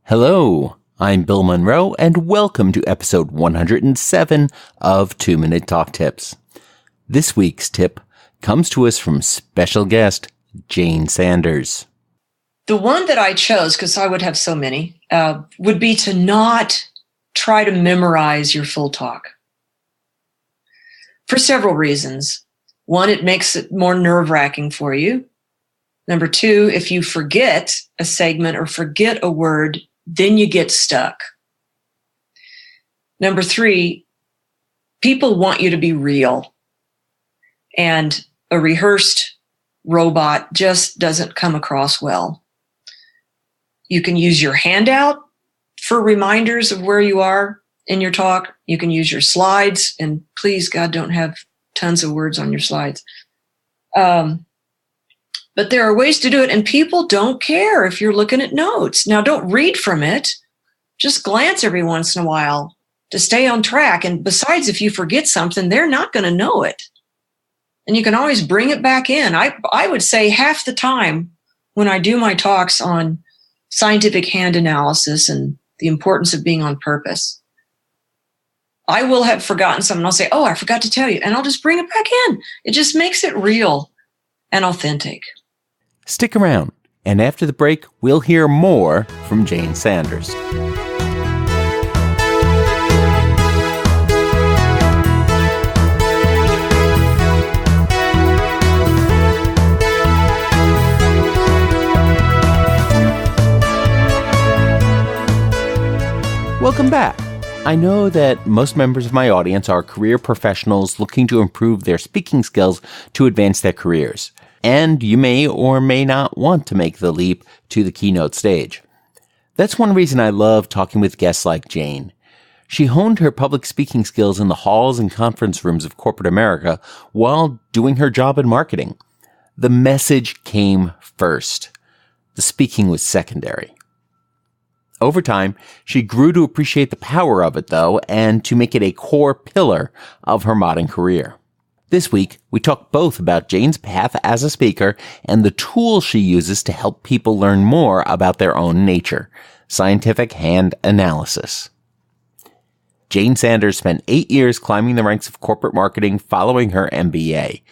Hello, I'm Bill Monroe, and welcome to episode 107 of 2-Minute Talk Tips. This week's tip comes to us from special guest Jayne Sanders. The one that I chose, because I would have so many, would be to not try to memorize your full talk. For several reasons. One, it makes it more nerve-wracking for you. Number two, if you forget a segment or forget a word, then you get stuck. Number three, people want you to be real. And a rehearsed robot just doesn't come across well. You can use your handout for reminders of where you are in your talk. You can use your slides, and please, God, don't have tons of words on your slides. But there are ways to do it, and people don't care if you're looking at notes. Now, don't read from it. Just glance every once in a while to stay on track. And besides, if you forget something, they're not going to know it. And you can always bring it back in. I would say half the time when I do my talks on scientific hand analysis and the importance of being on purpose, I will have forgotten something. I'll say, oh, I forgot to tell you. And I'll just bring it back in. It just makes it real and authentic. Stick around, and after the break, we'll hear more from Jayne Sanders. Welcome back. I know that most members of my audience are career professionals looking to improve their speaking skills to advance their careers. And you may or may not want to make the leap to the keynote stage. That's one reason I love talking with guests like Jayne. She honed her public speaking skills in the halls and conference rooms of corporate America while doing her job in marketing. The message came first. The speaking was secondary. Over time, she grew to appreciate the power of it, though, and to make it a core pillar of her modern career. This week, we talk both about Jayne's path as a speaker and the tools she uses to help people learn more about their own nature, scientific hand analysis. Jayne Sanders spent 8 years climbing the ranks of corporate marketing following her MBA.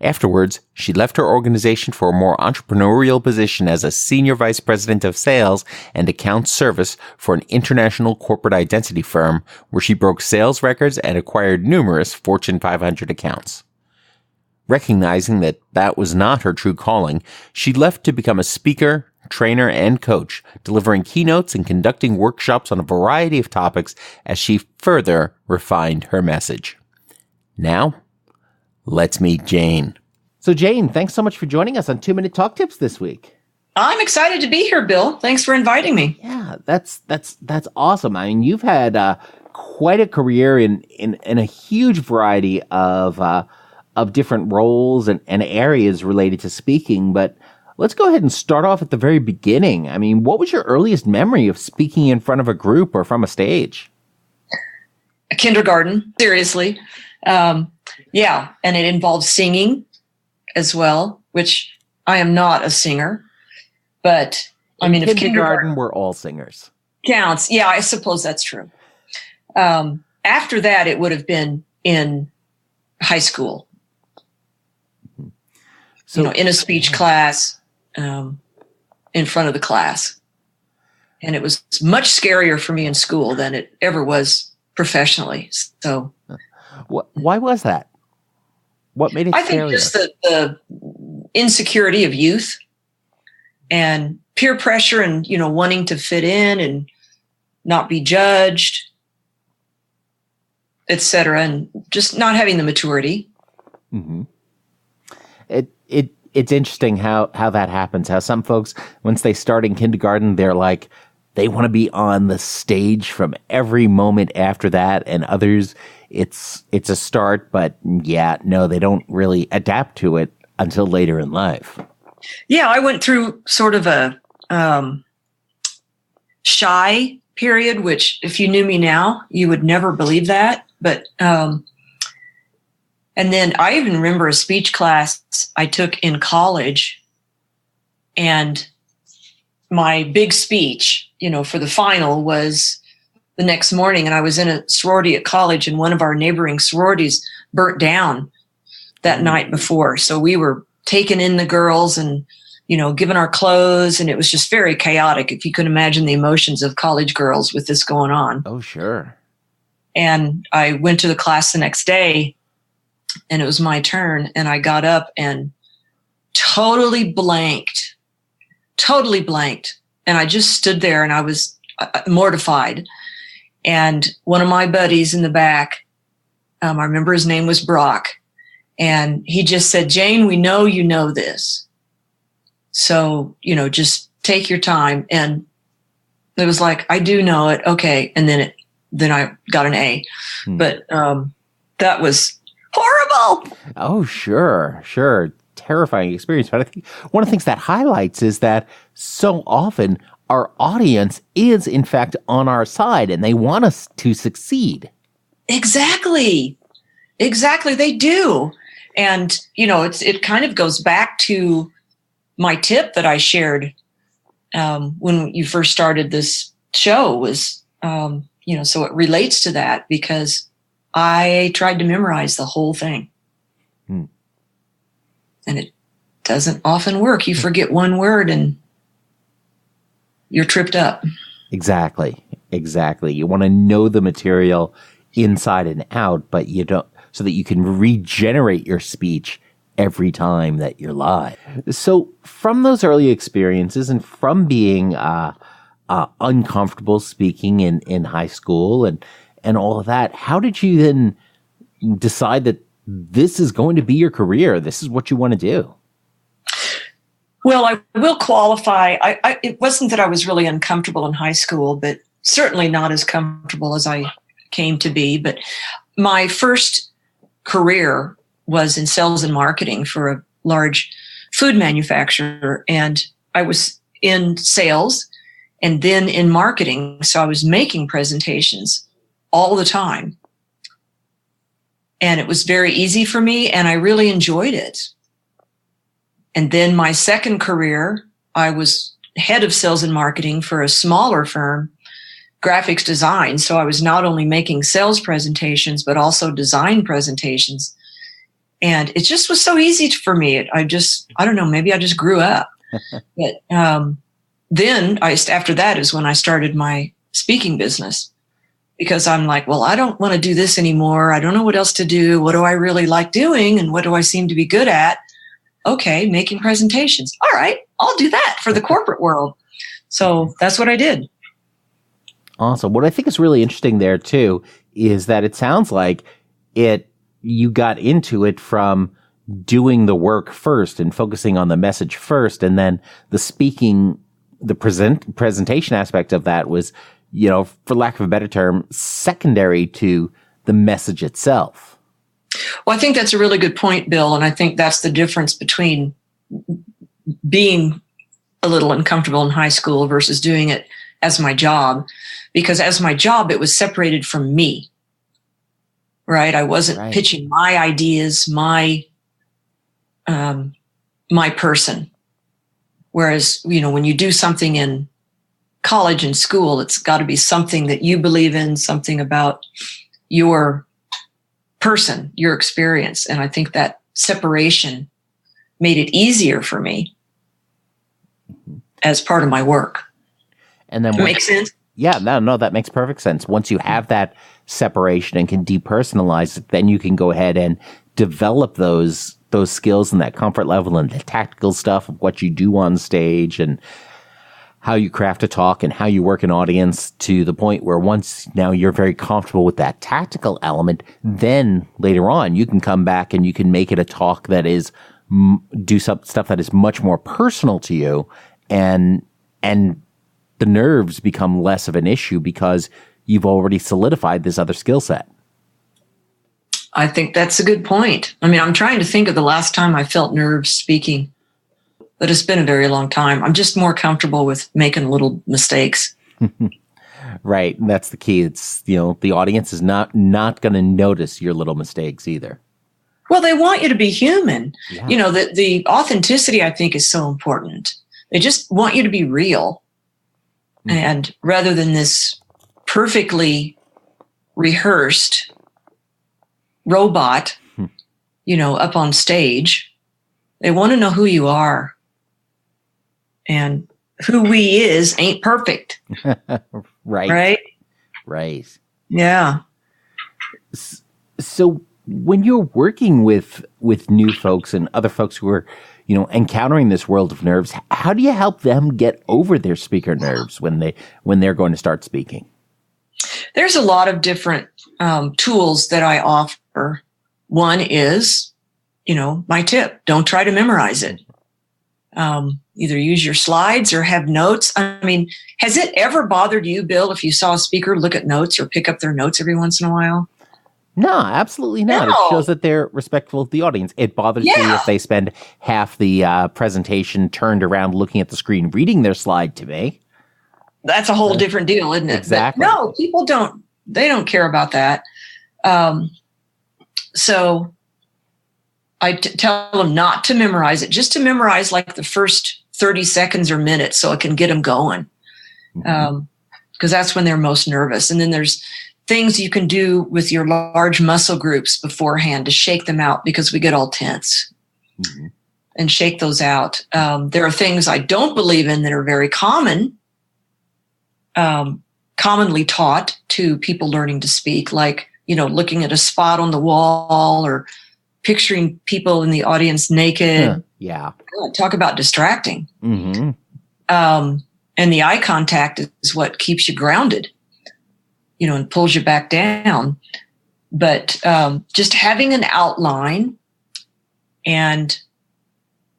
Afterwards, she left her organization for a more entrepreneurial position as a senior vice president of sales and account service for an international corporate identity firm where she broke sales records and acquired numerous Fortune 500 accounts. Recognizing that that was not her true calling, she left to become a speaker, trainer, and coach, delivering keynotes and conducting workshops on a variety of topics as she further refined her message. Now, let's meet Jayne. So Jayne, thanks so much for joining us on 2-Minute Talk Tips this week. I'm excited to be here, Bill. Thanks for inviting me. Yeah, that's awesome. I mean, you've had quite a career in a huge variety of different roles and areas related to speaking. But let's go ahead and start off at the very beginning. I mean, what was your earliest memory of speaking in front of a group or from a stage? Kindergarten, seriously. Yeah, and it involved singing as well, which I am not a singer. But I mean, if kindergarten we're all singers. Counts. Yeah, I suppose that's true. After that, it would have been in high school. So, in a speech class, in front of the class. And it was much scarier for me in school than it ever was professionally. So, why was that? What made it scarier? I think just the insecurity of youth and peer pressure and, wanting to fit in and not be judged, et cetera, and just not having the maturity. Mm-hmm. It's interesting how that happens, how some folks, once they start in kindergarten, they're like, they want to be on the stage from every moment after that, and others, it's a start, but yeah, no, they don't really adapt to it until later in life. Yeah, I went through sort of a shy period, which if you knew me now, you would never believe that. But and then I even remember a speech class I took in college, and my big speech, for the final was the next morning. And I was in a sorority at college, and one of our neighboring sororities burnt down that night before. So we were taking in the girls and, given our clothes. And it was just very chaotic, if you could imagine the emotions of college girls with this going on. Oh, sure. And I went to the class the next day, and it was my turn. And I got up and totally blanked. And I just stood there, and I was mortified. And one of my buddies in the back, I remember his name was Brock, and he just said, "Jayne, we know you know this. So, just take your time." And it was like, I do know it. Okay. And then I got an A. But that was horrible. Oh, sure. Terrifying experience. But I think one of the things that highlights is that so often our audience is, in fact, on our side, and they want us to succeed. Exactly. They do. And, it kind of goes back to my tip that I shared when you first started this show was, so it relates to that, because I tried to memorize the whole thing. And it doesn't often work. You forget one word and you're tripped up. Exactly. You want to know the material inside and out, but you don't, so that you can regenerate your speech every time that you're live. So from those early experiences and from being uncomfortable speaking in high school and all of that, how did you then decide that this is going to be your career? This is what you want to do? Well, I will qualify. It wasn't that I was really uncomfortable in high school, but certainly not as comfortable as I came to be. But my first career was in sales and marketing for a large food manufacturer. And I was in sales and then in marketing. So I was making presentations all the time. And it was very easy for me, and I really enjoyed it. And then my second career, I was head of sales and marketing for a smaller firm, graphics design. So I was not only making sales presentations, but also design presentations. And it just was so easy for me. I don't know, maybe I just grew up. But then after that is when I started my speaking business. Because I'm like, well, I don't want to do this anymore. I don't know what else to do. What do I really like doing? And what do I seem to be good at? Okay, making presentations. All right, I'll do that for the corporate world. So that's what I did. Awesome. What I think is really interesting there, too, is that it sounds like you got into it from doing the work first and focusing on the message first. And then the speaking, the presentation aspect of that was, for lack of a better term, secondary to the message itself. Well, I think that's a really good point, Bill. And I think that's the difference between being a little uncomfortable in high school versus doing it as my job. Because as my job, it was separated from me, right? I wasn't pitching my ideas, my person. Whereas, when you do something in college and school, it's got to be something that you believe in, something about your person, your experience. And I think that separation made it easier for me as part of my work. And then makes sense? Yeah, no, that makes perfect sense. Once you have that separation and can depersonalize it, then you can go ahead and develop those skills and that comfort level and the tactical stuff of what you do on stage and how you craft a talk and how you work an audience to the point where once now you're very comfortable with that tactical element, then later on you can come back and you can make it a talk that is do some stuff that is much more personal to you, and the nerves become less of an issue because you've already solidified this other skill set. I think that's a good point. I mean, I'm trying to think of the last time I felt nerves speaking, but it's been a very long time. I'm just more comfortable with making little mistakes. Right. And that's the key. It's, the audience is not going to notice your little mistakes either. Well, they want you to be human. Yeah. The authenticity, I think, is so important. They just want you to be real. And rather than this perfectly rehearsed robot, up on stage, they want to know who you are. And who we is ain't perfect. Right. Yeah. So when you're working with new folks and other folks who are, encountering this world of nerves, how do you help them get over their speaker nerves when they're going to start speaking? There's a lot of different tools that I offer. One is, my tip, don't try to memorize it. Either use your slides or have notes. I mean, has it ever bothered you, Bill, if you saw a speaker look at notes or pick up their notes every once in a while? No, absolutely not. No. It shows that they're respectful of the audience. It bothers me if they spend half the presentation turned around looking at the screen, reading their slide to me. That's a whole different deal, isn't it? Exactly. But no, people don't care about that. So I tell them not to memorize it, just to memorize like the first 30 seconds or minutes so it can get them going. Because that's when they're most nervous. And then there's things you can do with your large muscle groups beforehand to shake them out, because we get all tense and shake those out. There are things I don't believe in that are very commonly taught to people learning to speak, like, looking at a spot on the wall or picturing people in the audience naked. Yeah. Talk about distracting. And the eye contact is what keeps you grounded, and pulls you back down. But just having an outline and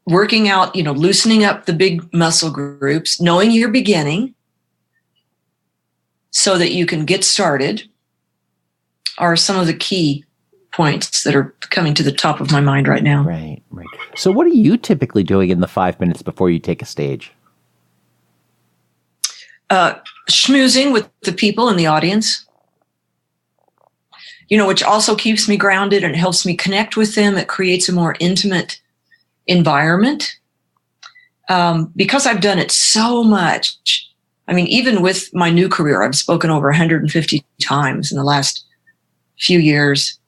working out, loosening up the big muscle groups, knowing you're beginning so that you can get started are some of the key points that are coming to the top of my mind right now. Right. So what are you typically doing in the 5 minutes before you take a stage? Schmoozing with the people in the audience, which also keeps me grounded and helps me connect with them. It creates a more intimate environment. Because I've done it so much. I mean, even with my new career, I've spoken over 150 times in the last few years.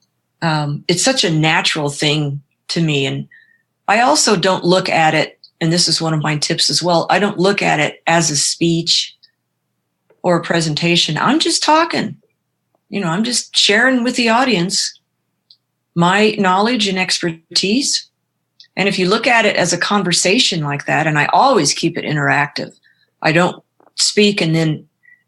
It's such a natural thing to me. And I also don't look at it, and this is one of my tips as well, I don't look at it as a speech or a presentation. I'm just talking. I'm just sharing with the audience my knowledge and expertise. And if you look at it as a conversation like that, and I always keep it interactive, I don't speak and then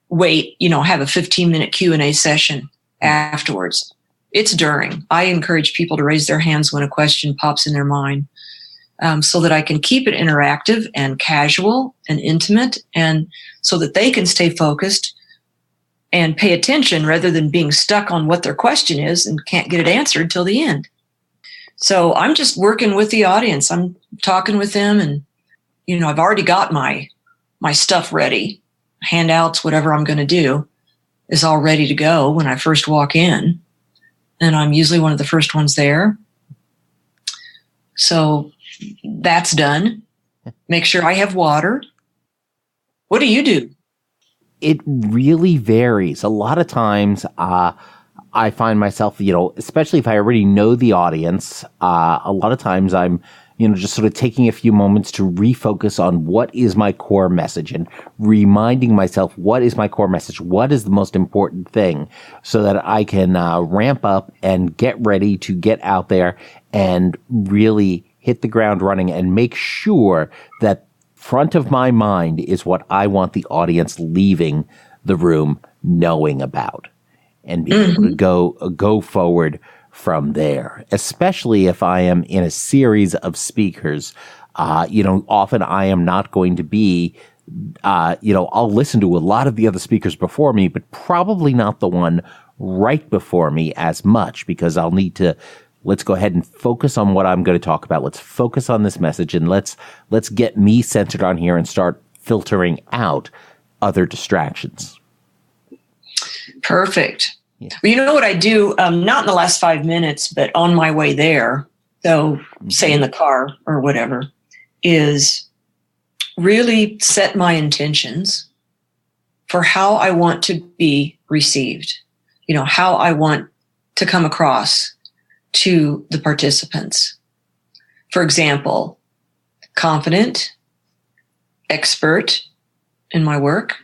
wait, have a 15-minute Q&A session afterwards. It's during. I encourage people to raise their hands when a question pops in their mind, so that I can keep it interactive and casual and intimate, and so that they can stay focused and pay attention rather than being stuck on what their question is and can't get it answered till the end. So I'm just working with the audience. I'm talking with them, and, I've already got my stuff ready, handouts, whatever I'm going to do is all ready to go when I first walk in. And I'm usually one of the first ones there. So that's done. Make sure I have water. What do you do? It really varies. A lot of times, I find myself, especially if I already know the audience, a lot of times I'm, just sort of taking a few moments to refocus on what is my core message and reminding myself, what is my core message? What is the most important thing, so that I can ramp up and get ready to get out there and really hit the ground running and make sure that front of my mind is what I want the audience leaving the room knowing about, and being able to go forward from there, especially if I am in a series of speakers. Often I am not going to be, I'll listen to a lot of the other speakers before me, but probably not the one right before me as much, because I'll need to, let's go ahead and focus on what I'm going to talk about. Let's focus on this message, and let's get me centered on here and start filtering out other distractions. Perfect. Yeah. Well, you know what I do? Not in the last 5 minutes, but on my way there. So say in the car or whatever, is really set my intentions for how I want to be received, how I want to come across to the participants. For example, confident, expert in my work,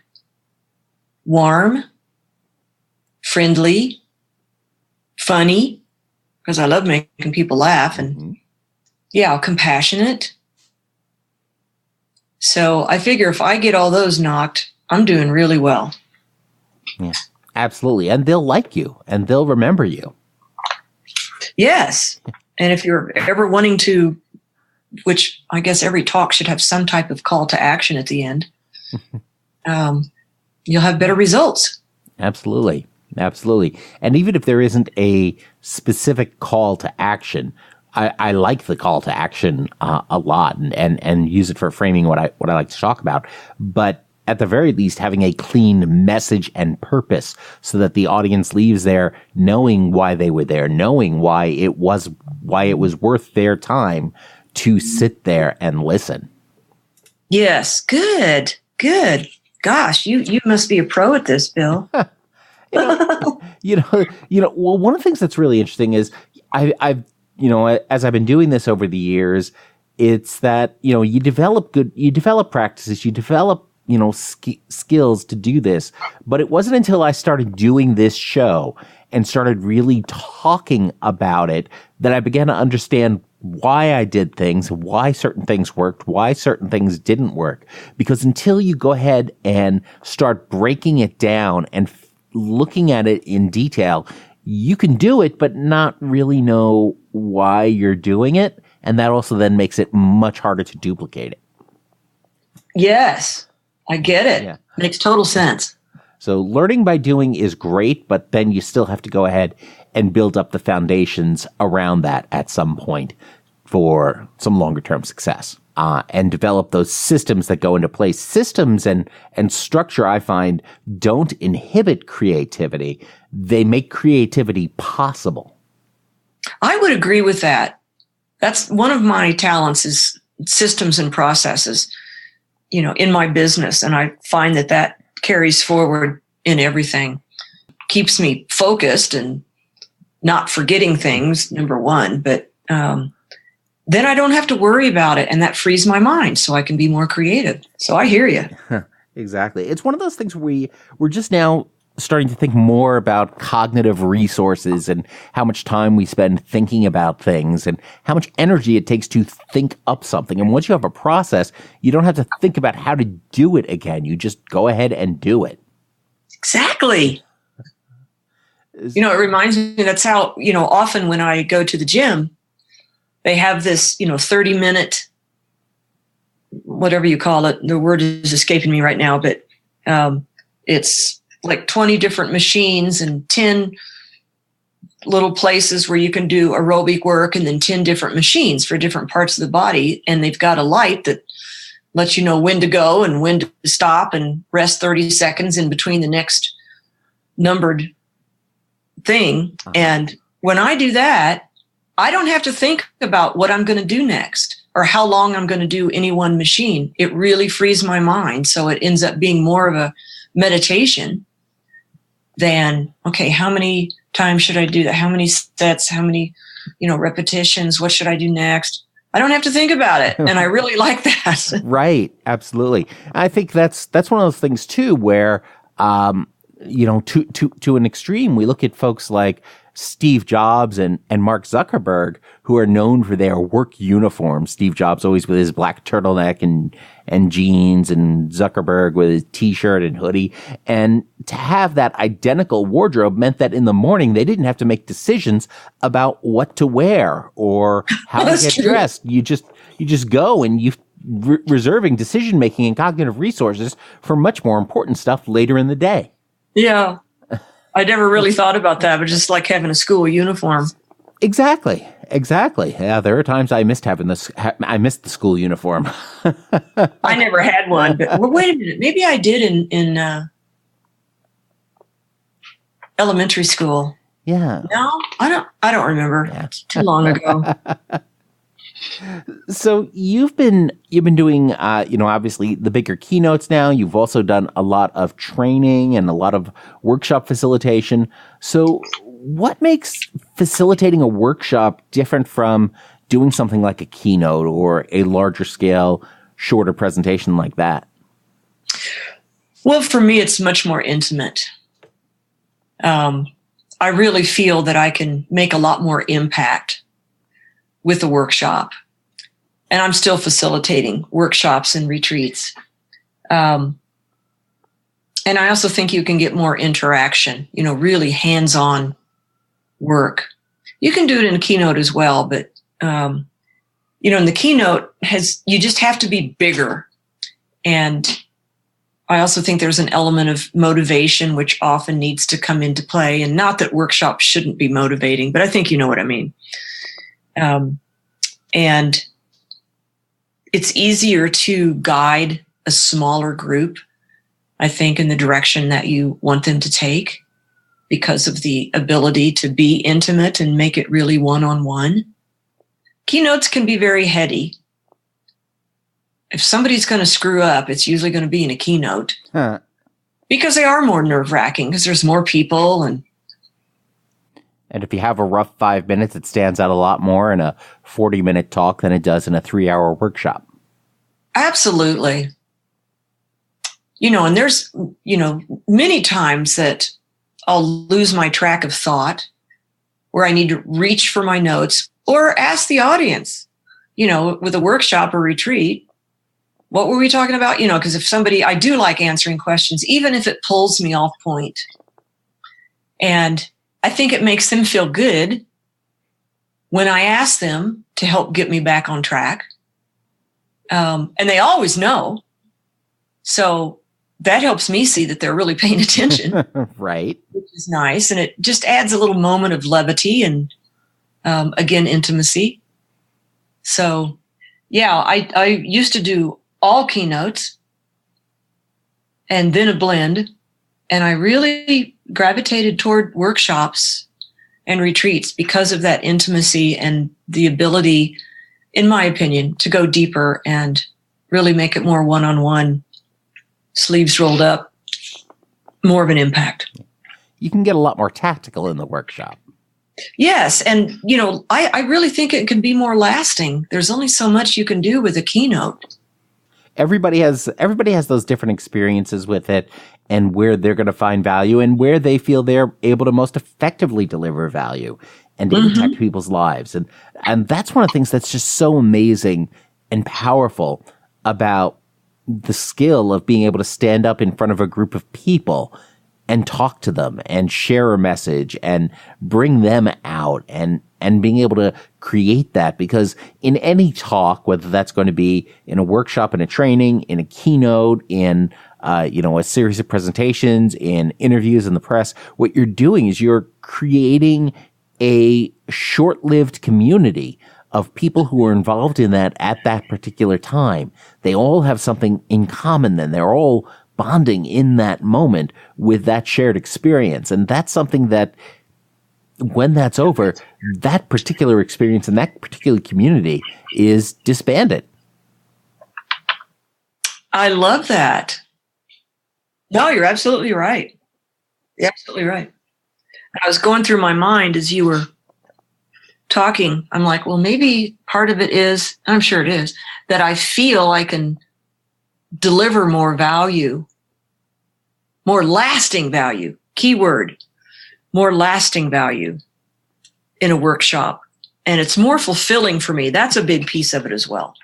warm, friendly, funny, because I love making people laugh, and compassionate. So I figure if I get all those knocked, I'm doing really well. Yeah, absolutely. And they'll like you and they'll remember you. Yes. And if you're ever wanting to, which I guess every talk should have some type of call to action at the end, you'll have better results. Absolutely. Absolutely. And even if there isn't a specific call to action, I like the call to action a lot and use it for framing what I like to talk about. But at the very least, having a clean message and purpose so that the audience leaves there knowing why they were there, knowing why it was worth their time to sit there and listen. Yes. Good. Gosh, you must be a pro at this, Bill. Well, one of the things that's really interesting is I've as I've been doing this over the years, it's that, you develop practices, you develop, skills to do this. But it wasn't until I started doing this show and started really talking about it that I began to understand why I did things, why certain things worked, why certain things didn't work. Because until you go ahead and start breaking it down and looking at it in detail, you can do it, but not really know why you're doing it. And that also then makes it much harder to duplicate it. Yes, I get it. Yeah. Makes total sense. So learning by doing is great, but then you still have to go ahead and build up the foundations around that at some point for some longer term success. And develop those systems that go into place. Systems and structure, I find, don't inhibit creativity. They make creativity possible. I would agree with that. That's one of my talents is systems and processes, in my business. And I find that carries forward in everything. Keeps me focused and not forgetting things, number one, but then I don't have to worry about it, and that frees my mind so I can be more creative. So I hear you. Exactly. It's one of those things where we're just now starting to think more about cognitive resources and how much time we spend thinking about things and how much energy it takes to think up something. And once you have a process, you don't have to think about how to do it again. You just go ahead and do it. Exactly. It reminds me, that's how, often when I go to the gym, they have this, 30-minute, whatever you call it. The word is escaping me right now, but it's like 20 different machines and 10 little places where you can do aerobic work, and then 10 different machines for different parts of the body. And they've got a light that lets you know when to go and when to stop and rest 30 seconds in between the next numbered thing. And when I do that, I don't have to think about what I'm going to do next or how long I'm going to do any one machine. It really frees my mind. So it ends up being more of a meditation than, okay, how many times should I do that? How many sets? How many, repetitions? What should I do next? I don't have to think about it. And I really like that. Right. Absolutely. I think that's one of those things too, where, to an extreme, we look at folks like Steve Jobs and Mark Zuckerberg, who are known for their work uniforms. Steve Jobs always with his black turtleneck and jeans, and Zuckerberg with his t-shirt and hoodie. And to have that identical wardrobe meant that in the morning they didn't have to make decisions about what to wear or how to get dressed. You just go, and you reserving decision making and cognitive resources for much more important stuff later in the day. Yeah. I never really thought about that, but just like having a school uniform. Exactly. Yeah, there are times I missed the school uniform. I never had one, but wait a minute. Maybe I did in elementary school. Yeah. No, I don't remember. Yeah. It's too long ago. So you've been doing, obviously the bigger keynotes now. You've also done a lot of training and a lot of workshop facilitation. So what makes facilitating a workshop different from doing something like a keynote or a larger scale, shorter presentation like that? Well, for me, it's much more intimate. I really feel that I can make a lot more impact with the workshop. And I'm still facilitating workshops and retreats. And I also think you can get more interaction, really hands-on work. You can do it in a keynote as well, but, in the keynote you just have to be bigger. And I also think there's an element of motivation, which often needs to come into play. And not that workshops shouldn't be motivating, but I think you know what I mean. And it's easier to guide a smaller group, I think, in the direction that you want them to take because of the ability to be intimate and make it really one-on-one. Keynotes can be very heady. If somebody's going to screw up, it's usually going to be in a keynote because they are more nerve-wracking because there's more people. And if you have a rough 5 minutes, it stands out a lot more in a 40-minute talk than it does in a 3-hour workshop. Absolutely. And there's, many times that I'll lose my track of thought where I need to reach for my notes or ask the audience, with a workshop or retreat, what were we talking about? Because I do like answering questions, even if it pulls me off point. And I think it makes them feel good when I ask them to help get me back on track. And they always know. So that helps me see that they're really paying attention. Right. Which is nice. And it just adds a little moment of levity and, again, intimacy. So, yeah, I used to do all keynotes and then a blend. And I really gravitated toward workshops and retreats because of that intimacy and the ability, in my opinion, to go deeper and really make it more one-on-one, sleeves rolled up, more of an impact. You can get a lot more tactical in the workshop. Yes. And, I really think it can be more lasting. There's only so much you can do with a keynote. Everybody has those different experiences with it and where they're going to find value and where they feel they're able to most effectively deliver value and impact people's lives. And that's one of the things that's just so amazing and powerful about the skill of being able to stand up in front of a group of people and talk to them and share a message and bring them out and being able to create that. Because in any talk, whether that's going to be in a workshop, in a training, in a keynote, in a series of presentations, in interviews in the press, what you're doing is you're creating a short-lived community of people who are involved in that at that particular time. They all have something in common then. They're all bonding in that moment with that shared experience. And that's something that when that's over, that particular experience in that particular community is disbanded. I love that. No, you're absolutely right. You're absolutely right. I was going through my mind as you were talking. I'm like, well, maybe part of it is, I'm sure it is, that I feel I can deliver more value, more lasting value, keyword, more lasting value in a workshop. And it's more fulfilling for me. That's a big piece of it as well.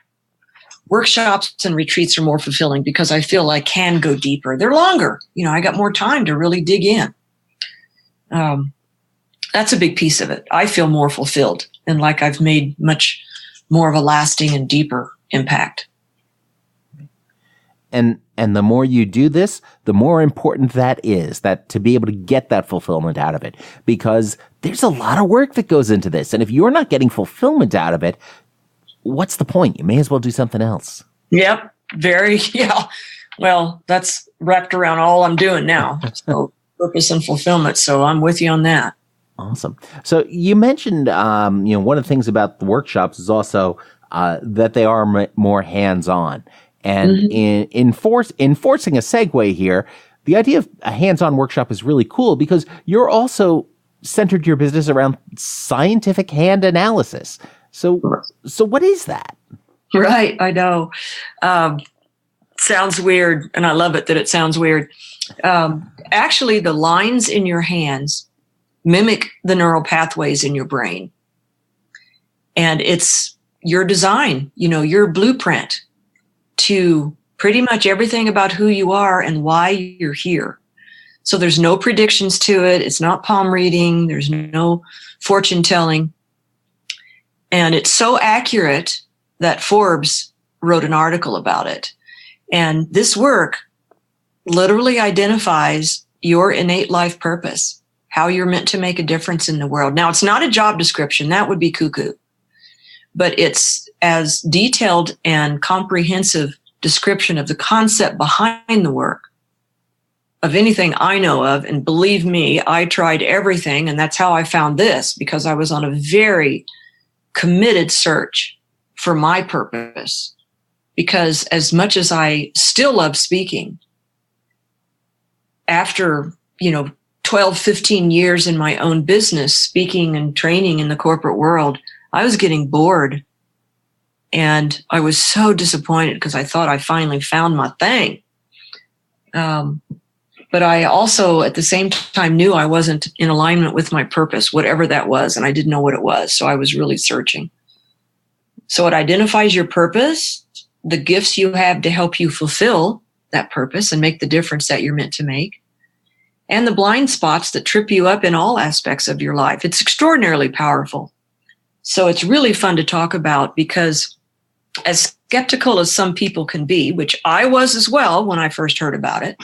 Workshops and retreats are more fulfilling because I feel I can go deeper. They're longer. I got more time to really dig in. That's a big piece of it. I feel more fulfilled and like I've made much more of a lasting and deeper impact. And the more you do this, the more important that is, that to be able to get that fulfillment out of it, because there's a lot of work that goes into this. And if you're not getting fulfillment out of it, what's the point? You may as well do something else. Yep. Yeah. Well, that's wrapped around all I'm doing now. So purpose and fulfillment. So I'm with you on that. Awesome. So you mentioned, one of the things about the workshops is also that they are more hands-on. And in enforcing a segue here, the idea of a hands-on workshop is really cool because you're also centered your business around scientific hand analysis. So what is that? Right, I know. Sounds weird, and I love it that it sounds weird. Actually, the lines in your hands mimic the neural pathways in your brain. And it's your design, your blueprint to pretty much everything about who you are and why you're here. So there's no predictions to it. It's not palm reading. There's no fortune telling. And it's so accurate that Forbes wrote an article about it. And this work literally identifies your innate life purpose, how you're meant to make a difference in the world. Now, it's not a job description. That would be cuckoo. But it's as detailed and comprehensive description of the concept behind the work of anything I know of. And believe me, I tried everything. And that's how I found this, because I was on a very committed search for my purpose. Because as much as I still love speaking, after, 12, 15 years in my own business, speaking and training in the corporate world, I was getting bored. And I was so disappointed because I thought I finally found my thing. But I also, at the same time, knew I wasn't in alignment with my purpose, whatever that was. And I didn't know what it was. So I was really searching. So it identifies your purpose, the gifts you have to help you fulfill that purpose and make the difference that you're meant to make, and the blind spots that trip you up in all aspects of your life. It's extraordinarily powerful. So it's really fun to talk about because as skeptical as some people can be, which I was as well when I first heard about it,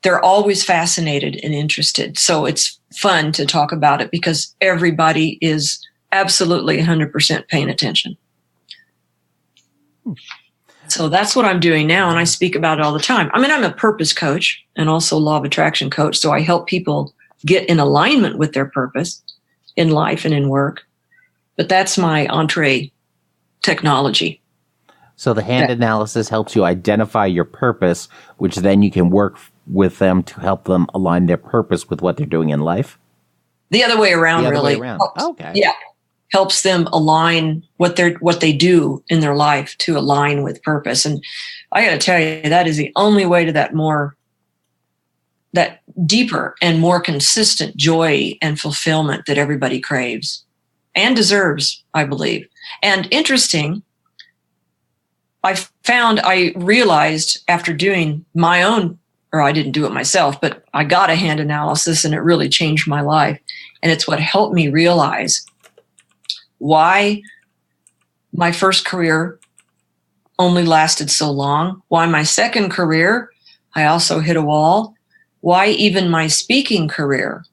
they're always fascinated and interested. So it's fun to talk about it because everybody is absolutely 100% paying attention. So that's what I'm doing now. And I speak about it all the time. I mean, I'm a purpose coach and also law of attraction coach. So I help people get in alignment with their purpose in life and in work. But that's my entree technology. So the hand analysis helps you identify your purpose, which then you can work with them to help them align their purpose with what they're doing in life? The other way around, really. Okay. Yeah. Helps them align what they do in their life to align with purpose. And I got to tell you, that is the only way to that deeper and more consistent joy and fulfillment that everybody craves and deserves, I believe. And interesting, I realized after doing my own, or I didn't do it myself, but I got a hand analysis and it really changed my life. And it's what helped me realize why my first career only lasted so long, why my second career, I also hit a wall, why even my speaking career,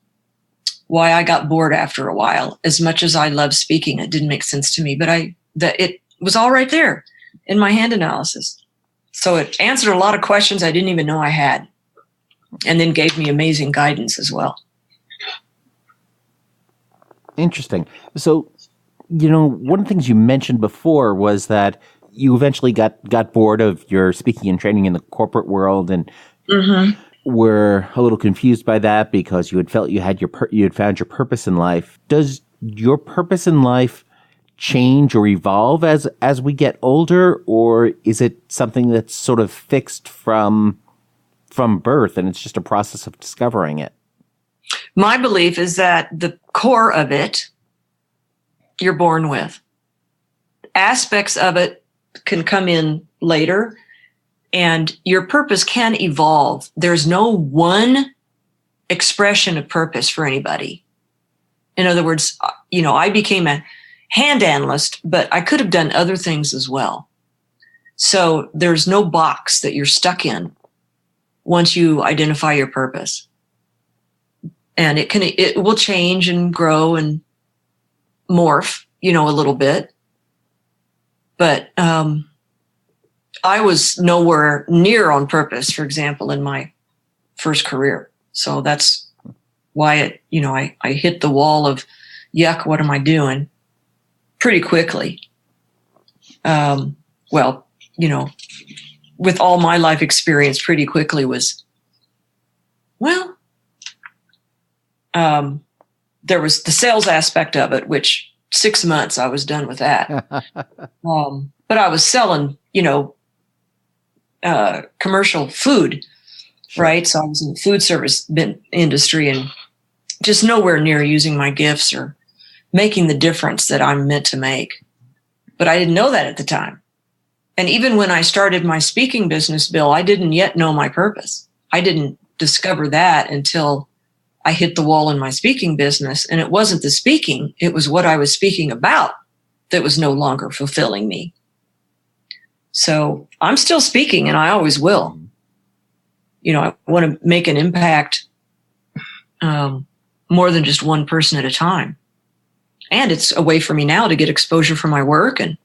why I got bored after a while. As much as I love speaking, it didn't make sense to me, but it was all right there in my hand analysis. So it answered a lot of questions I didn't even know I had, and then gave me amazing guidance as well. Interesting. So, one of the things you mentioned before was that you eventually got bored of your speaking and training in the corporate world and were a little confused by that because you had felt you had found your purpose in life. Does your purpose in life change or evolve as we get older, or is it something that's sort of fixed from birth and it's just a process of discovering it? My belief is that the core of it you're born with. Aspects of it can come in later, and your purpose can evolve. There's no one expression of purpose for anybody. In other words, I became a hand analyst, but I could have done other things as well. So there's no box that you're stuck in once you identify your purpose. And it will change and grow and morph, a little bit. But I was nowhere near on purpose, for example, in my first career. So that's why I hit the wall of, yuck, what am I doing? Pretty quickly. well, with all my life experience pretty quickly was, well, there was the sales aspect of it, which 6 months I was done with that. But I was selling, commercial food, sure. Right? So I was in the food service industry and just nowhere near using my gifts or making the difference that I'm meant to make. But I didn't know that at the time. And even when I started my speaking business, Bill, I didn't yet know my purpose. I didn't discover that until I hit the wall in my speaking business. And it wasn't the speaking, it was what I was speaking about that was no longer fulfilling me. So I'm still speaking and I always will. I want to make an impact more than just one person at a time. And it's a way for me now to get exposure for my work and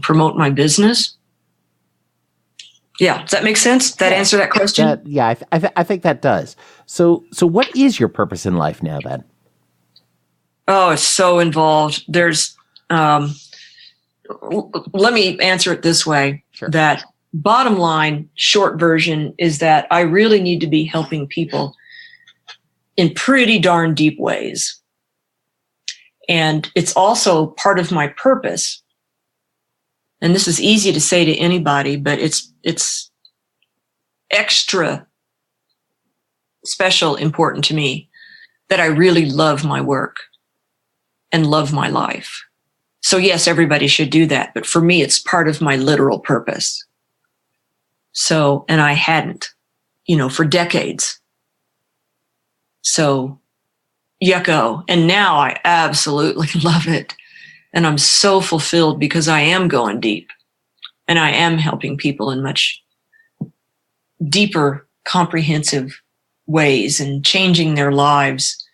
promote my business. Yeah. Does that make sense? That answer that question? I think that does. So what is your purpose in life now then? Oh, it's so involved. There's, let me answer it this way. Sure. That bottom line, short version is that I really need to be helping people in pretty darn deep ways. And it's also part of my purpose. And this is easy to say to anybody, but it's extra special important to me that I really love my work and love my life. So yes, everybody should do that. But for me, it's part of my literal purpose. So, and I hadn't, for decades. So, yucko. And now I absolutely love it. And I'm so fulfilled because I am going deep and I am helping people in much deeper, comprehensive ways and changing their lives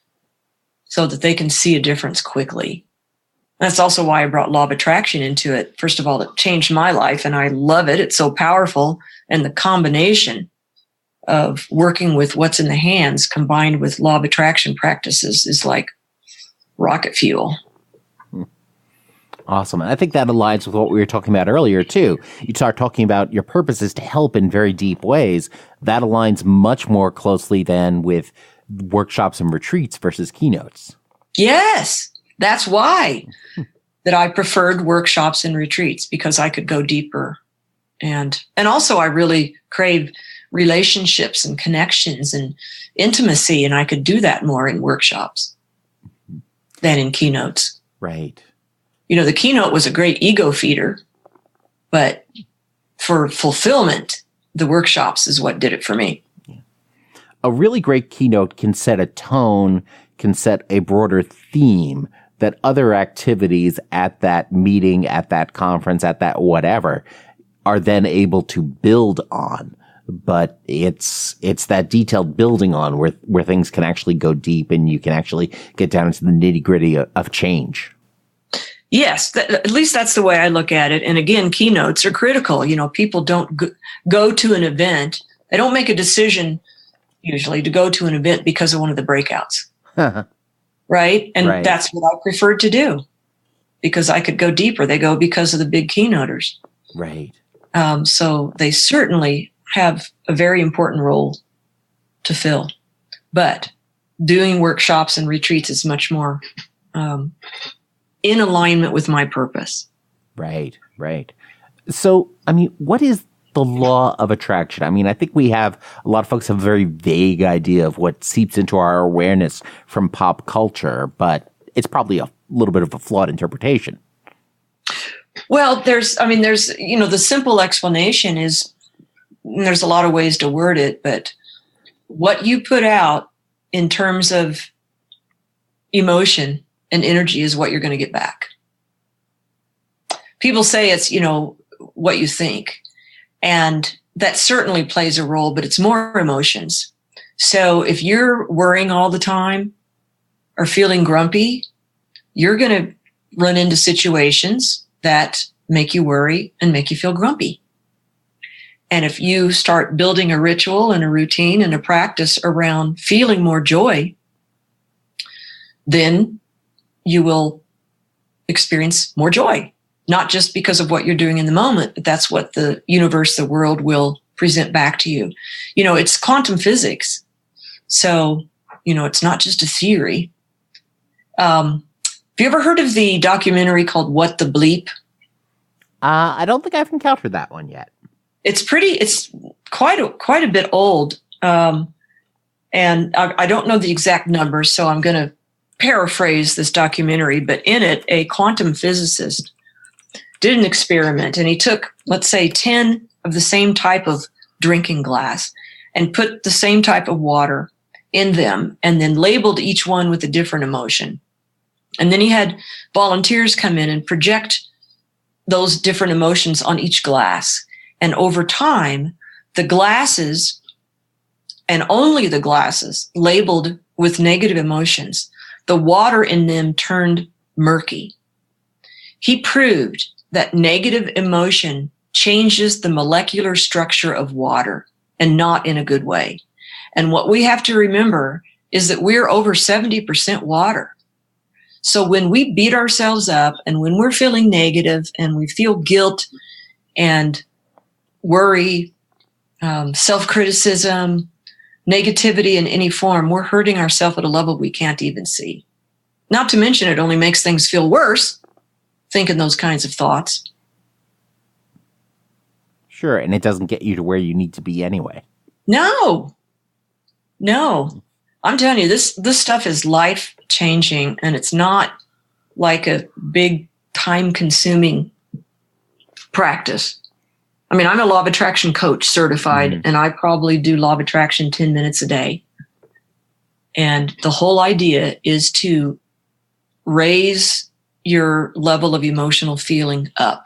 so that they can see a difference quickly. That's also why I brought law of attraction into it. First of all, it changed my life and I love it. It's so powerful. And the combination of working with what's in the hands combined with law of attraction practices is like rocket fuel. Awesome. And I think that aligns with what we were talking about earlier, too. You start talking about your purpose is to help in very deep ways. That aligns much more closely than with workshops and retreats versus keynotes. Yes. That's why that I preferred workshops and retreats, because I could go deeper. And also I really crave relationships and connections and intimacy. And I could do that more in workshops than in keynotes. Right. The keynote was a great ego feeder, but for fulfillment, the workshops is what did it for me. Yeah. A really great keynote can set a tone, can set a broader theme that other activities at that meeting, at that conference, at that whatever, are then able to build on. But it's that detailed building on where things can actually go deep and you can actually get down into the nitty-gritty of change. Yes, at least that's the way I look at it. And again, keynotes are critical. People don't go to an event. They don't make a decision usually to go to an event because of one of the breakouts. Right? And right. That's what I preferred to do because I could go deeper. They go because of the big keynoters. Right. So they certainly have a very important role to fill. But doing workshops and retreats is much more in alignment with my purpose. Right, right. So, what is the law of attraction? I think we have, a lot of folks have a very vague idea of what seeps into our awareness from pop culture, but it's probably a little bit of a flawed interpretation. Well, there's, the simple explanation is, there's a lot of ways to word it, but what you put out in terms of emotion and energy is what you're going to get back. People say it's, what you think. And that certainly plays a role, but it's more emotions. So if you're worrying all the time or feeling grumpy, you're going to run into situations that make you worry and make you feel grumpy. And if you start building a ritual and a routine and a practice around feeling more joy, then you will experience more joy. not just because of what you're doing in the moment, but that's what the universe, the world will present back to you. It's quantum physics. So, it's not just a theory. Have you ever heard of the documentary called What the Bleep? I don't think I've encountered that one yet. It's quite a bit old. And I don't know the exact numbers, so I'm going to paraphrase this documentary, but in it, a quantum physicist did an experiment, and he took, let's say, 10 of the same type of drinking glass and put the same type of water in them, and then labeled each one with a different emotion. And then he had volunteers come in and project those different emotions on each glass. And over time, the glasses, and only the glasses, labeled with negative emotions, the water in them turned murky. He proved that negative emotion changes the molecular structure of water, and not in a good way. And what we have to remember is that we're over 70% water. So when we beat ourselves up, and when we're feeling negative, and we feel guilt and worry, self-criticism, negativity in any form, we're hurting ourselves at a level we can't even see. Not to mention, it only makes things feel worse, thinking those kinds of thoughts. Sure, and it doesn't get you to where you need to be anyway. No. I'm telling you, this stuff is life-changing, and it's not like a big time-consuming practice. I mean, I'm a law of attraction coach certified, and I probably do law of attraction 10 minutes a day. And the whole idea is to raise your level of emotional feeling up.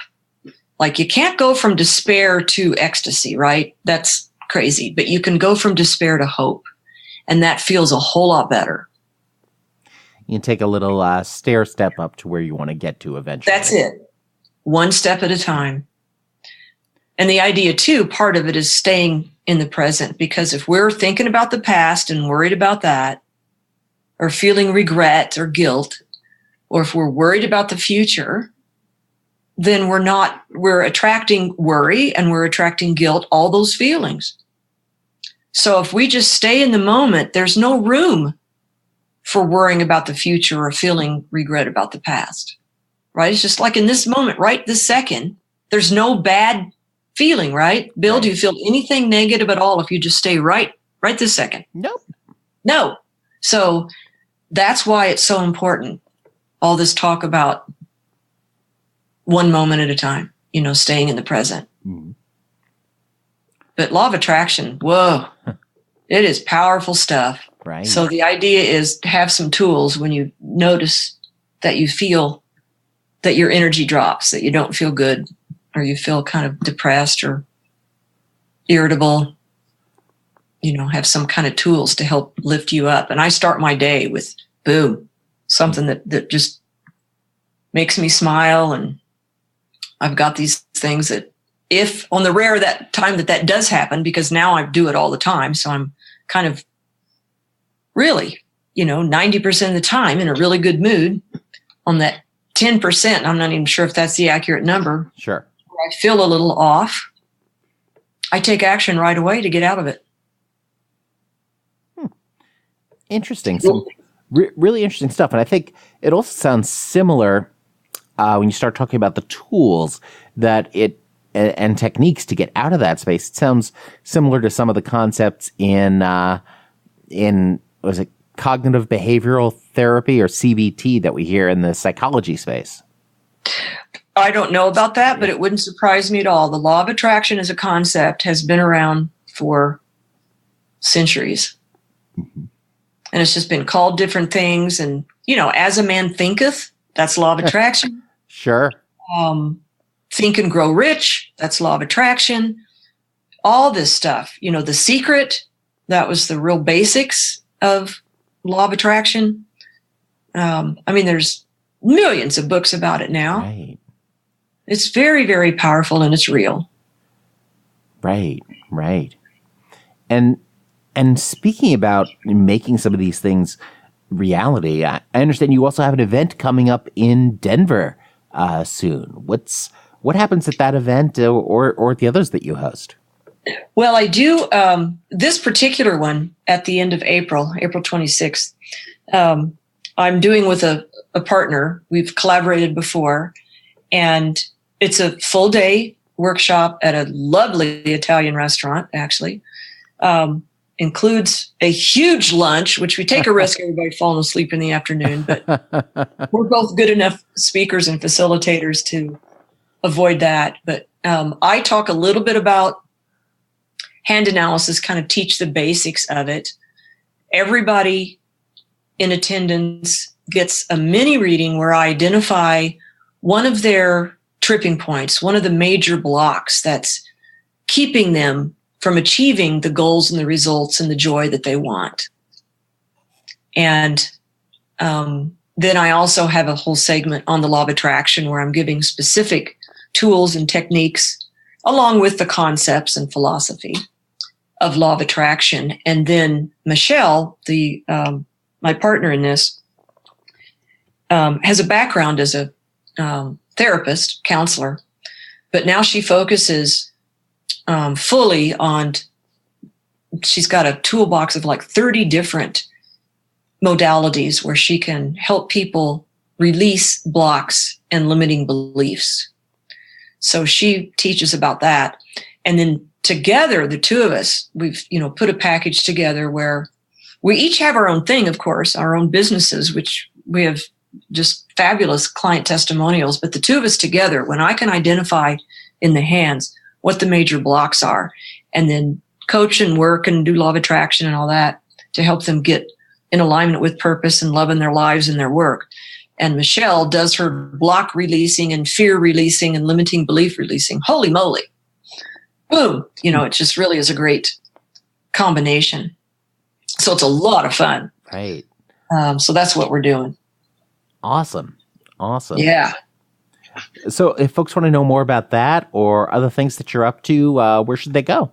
Like, you can't go from despair to ecstasy, right? That's crazy. But you can go from despair to hope. And that feels a whole lot better. You can take a little stair step up to where you want to get to eventually. That's it. One step at a time. And the idea, too, part of it is staying in the present. Because if we're thinking about the past and worried about that, or feeling regret or guilt, or if we're worried about the future, then we're attracting worry, and we're attracting guilt, all those feelings. So if we just stay in the moment, there's no room for worrying about the future or feeling regret about the past, right? It's just like in this moment, right this second, there's no bad feeling, right? Bill, do you feel anything negative at all if you just stay right this second? Nope. No. So that's why it's so important, all this talk about one moment at a time, staying in the present. Mm-hmm. But law of attraction, whoa, it is powerful stuff. Right. So the idea is to have some tools when you notice that you feel that your energy drops, that you don't feel good, or you feel kind of depressed or irritable, have some kind of tools to help lift you up. And I start my day with, boom, something that just makes me smile. And I've got these things that, if on the rare that time that does happen, because now I do it all the time. So I'm kind of really, 90% of the time in a really good mood. On that 10%, I'm not even sure if that's the accurate number. Sure. I feel a little off. I take action right away to get out of it. Interesting. Some really interesting stuff. And I think it also sounds similar when you start talking about the tools that and techniques to get out of that space. It sounds similar to some of the concepts in was it cognitive behavioral therapy, or CBT, that we hear in the psychology space. I don't know about that, but it wouldn't surprise me at all. The law of attraction as a concept has been around for centuries. Mm-hmm. And it's just been called different things. And, as a man thinketh, that's law of attraction. Sure. Think and Grow Rich, that's law of attraction. All this stuff, The Secret, that was the real basics of law of attraction. There's millions of books about it now. Right. It's very, very powerful, and it's real. Right. And speaking about making some of these things reality, I understand you also have an event coming up in Denver soon. What happens at that event or the others that you host? Well, I do this particular one at the end of April 26th. I'm doing with a partner. We've collaborated before, and it's a full day workshop at a lovely Italian restaurant, actually. Includes a huge lunch, which we take a risk of everybody falling asleep in the afternoon, but we're both good enough speakers and facilitators to avoid that. But I talk a little bit about hand analysis, kind of teach the basics of it. Everybody in attendance gets a mini reading where I identify one of their tripping points, one of the major blocks that's keeping them from achieving the goals and the results and the joy that they want. And then I also have a whole segment on the law of attraction where I'm giving specific tools and techniques along with the concepts and philosophy of law of attraction. And then Michelle, my partner in this, has a background as a therapist, counselor, but now she focuses fully on, she's got a toolbox of like 30 different modalities where she can help people release blocks and limiting beliefs. So she teaches about that. And then together, the two of us, we've, put a package together where we each have our own thing, of course, our own businesses, which we have just fabulous client testimonials. But the two of us together, when I can identify in the hands what the major blocks are, and then coach and work and do law of attraction and all that to help them get in alignment with purpose and loving their lives and their work. And Michelle does her block releasing and fear releasing and limiting belief releasing. Holy moly. Boom. It just really is a great combination. So it's a lot of fun. Right. So that's what we're doing. Awesome. Yeah. So if folks want to know more about that or other things that you're up to, where should they go?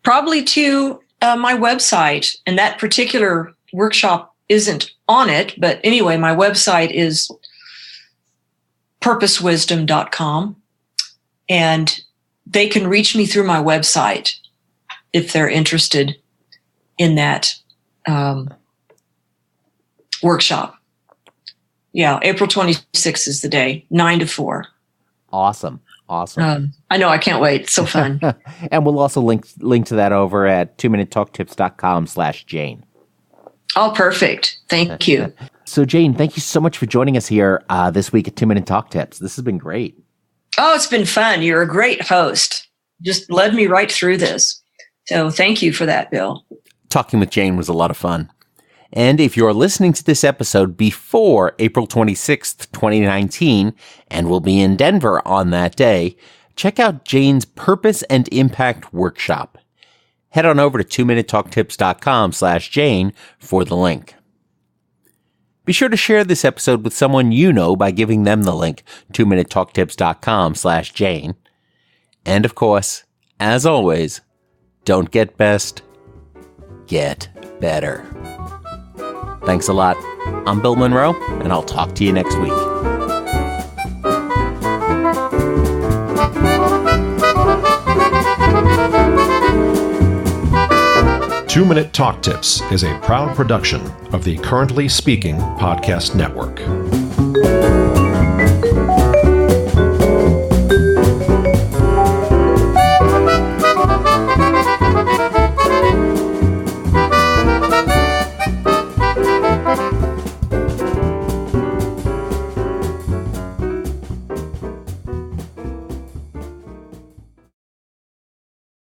Probably to my website. And that particular workshop isn't on it. But anyway, my website is purposewisdom.com. And they can reach me through my website if they're interested in that workshop. Yeah, April 26th is the day, 9 to 4. Awesome. I know, I can't wait. It's so fun. And we'll also link to that over at 2minutetalktips.com/Jayne. Oh, perfect. Thank you. So, Jayne, thank you so much for joining us here this week at 2 Minute Talk Tips. This has been great. Oh, it's been fun. You're a great host. Just led me right through this. So thank you for that, Bill. Talking with Jayne was a lot of fun. And if you're listening to this episode before April 26th, 2019, and will be in Denver on that day, check out Jayne's Purpose and Impact Workshop. Head on over to 2minutetalktips.com/Jayne for the link. Be sure to share this episode with someone you know by giving them the link, 2minutetalktips.com/Jayne. And of course, as always, don't get best, get better. Thanks a lot. I'm Bill Monroe, and I'll talk to you next week. Two-Minute Talk Tips is a proud production of the Currently Speaking Podcast Network.